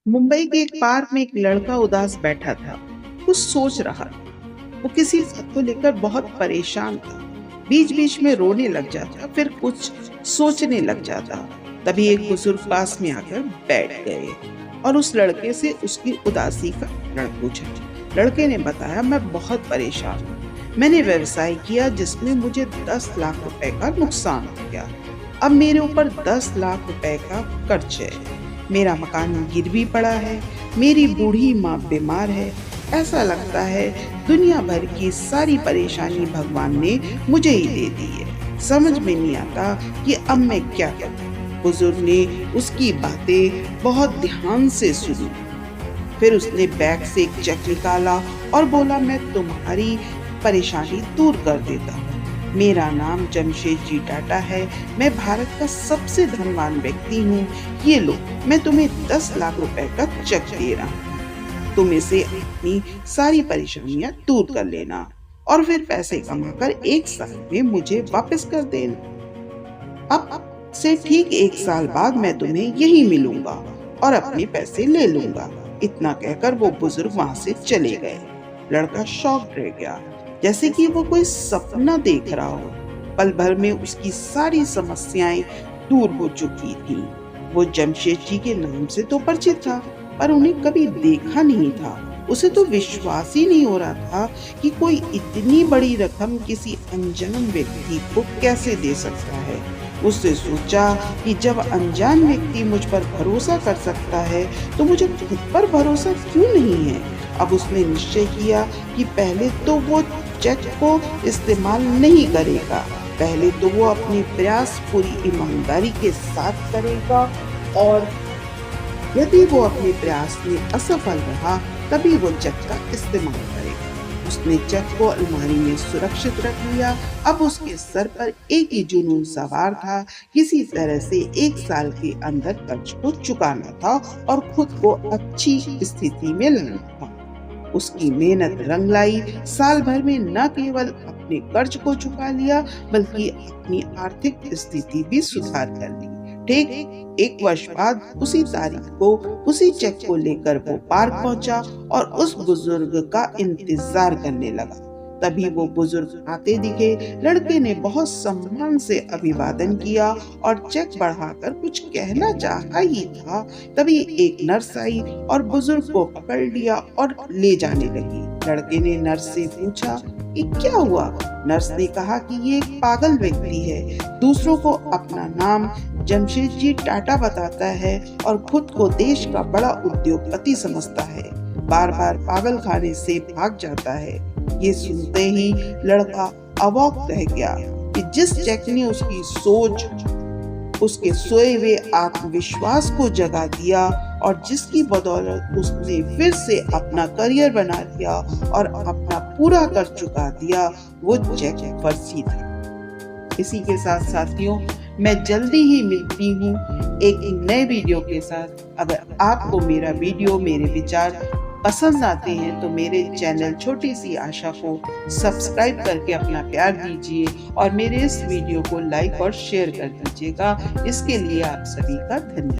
मुंबई के एक पार्क में एक लड़का उदास बैठा था। कुछ सोच रहा था। वो किसी बात को लेकर बहुत परेशान था। बीच बीच में रोने लग जाता, फिर कुछ सोचने लग जाता। तभी एक बुजुर्ग पास में आकर बैठ गए और उस लड़के से उसकी उदासी का कारण पूछा। लड़के ने बताया, मैं बहुत परेशान हूँ। मैंने व्यवसाय किया जिसमें मुझे 10 लाख रुपए का नुकसान हो गया। अब मेरे ऊपर 10 लाख रुपए का कर्ज है। मेरा मकान गिरवी पड़ा है। मेरी बूढ़ी माँ बीमार है। ऐसा लगता है दुनिया भर की सारी परेशानी भगवान ने मुझे ही दे दी है। समझ में नहीं आता कि अब मैं क्या करूं। बुजुर्ग ने उसकी बातें बहुत ध्यान से सुनी। फिर उसने बैग से एक चेक निकाला और बोला, मैं तुम्हारी परेशानी दूर कर देता हूँ। मेरा नाम जमशेदजी टाटा है। मैं भारत का सबसे धनवान व्यक्ति हूँ। ये लो, मैं तुम्हें 10 लाख रुपए का चेक दे रहा हूँ। तुम इसे अपनी सारी परेशानियां दूर कर लेना और फिर पैसे कमाकर 1 साल में मुझे वापस कर देना। अब से ठीक 1 साल बाद मैं तुम्हें यही मिलूंगा और अपने पैसे ले लूंगा। इतना कहकर वो बुजुर्ग वहां से चले गए। लड़का शॉक रह गया, जैसे कि वो कोई सपना देख रहा हो। पल भर में उसकी सारी समस्याएं दूर हो चुकी थीं। वो जमशेद जी के नाम से तो परिचित था, पर उन्हें कभी देखा नहीं था। उसे तो विश्वास ही नहीं हो रहा था कि कोई इतनी बड़ी रकम किसी अनजान व्यक्ति को कैसे दे सकता है। उसने सोचा कि जब अनजान व्यक्ति मुझ पर भरोसा कर सकता है तो मुझे खुद पर भरोसा क्यों नहीं है। अब उसने निश्चय किया कि पहले तो वो चेक को इस्तेमाल नहीं करेगा। पहले तो वो अपने प्रयास पूरी ईमानदारी के साथ करेगा और यदि वो अपने प्रयास में असफल रहा तभी वो चेक का इस्तेमाल करेगा। उसने चेक को अलमारी में सुरक्षित रख लिया। अब उसके सर पर एक ही जुनून सवार था, किसी तरह से 1 साल के अंदर कर्ज को चुकाना था और खुद को अच्छी स्थिति में लाना था। उसकी मेहनत रंग लाई। साल भर में न केवल अपने कर्ज को चुका लिया बल्कि अपनी आर्थिक स्थिति भी सुधार कर ली। ठीक 1 वर्ष बाद उसी तारीख को उसी चेक को लेकर वो पार्क पहुंचा और उस बुजुर्ग का इंतजार करने लगा। तभी वो बुजुर्ग आते दिखे। लड़के ने बहुत सम्मान से अभिवादन किया और चेक बढ़ाकर कुछ कहना चाहा ही था, तभी एक नर्स आई और बुजुर्ग को पकड़ लिया और ले जाने लगी। लड़के ने नर्स से पूछा, ये क्या हुआ? नर्स ने कहा कि ये एक पागल व्यक्ति है। दूसरों को अपना नाम जमशेदजी टाटा बताता है और खुद को देश का बड़ा उद्योगपति समझता है। बार बार पागल खाने से भाग जाता है। ये सुनते ही लड़का अवाक रह गया कि जिस चेक ने उसकी सोच, उसके सोए हुए आत्मविश्वास को जगा दिया और जिसकी बदौलत उसने फिर से अपना करियर बना लिया और अपना पूरा कर चुका दिया, वो चेक फर्जी था। इसी के साथ साथियों, मैं जल्दी ही मिलती हूँ एक नए वीडियो के साथ। अगर आपको मेरा वीडियो, मेरे विचार पसंद आते हैं तो मेरे चैनल छोटी सी आशा को सब्सक्राइब करके अपना प्यार दीजिए और मेरे इस वीडियो को लाइक और शेयर कर दीजिएगा। इसके लिए आप सभी का धन्यवाद।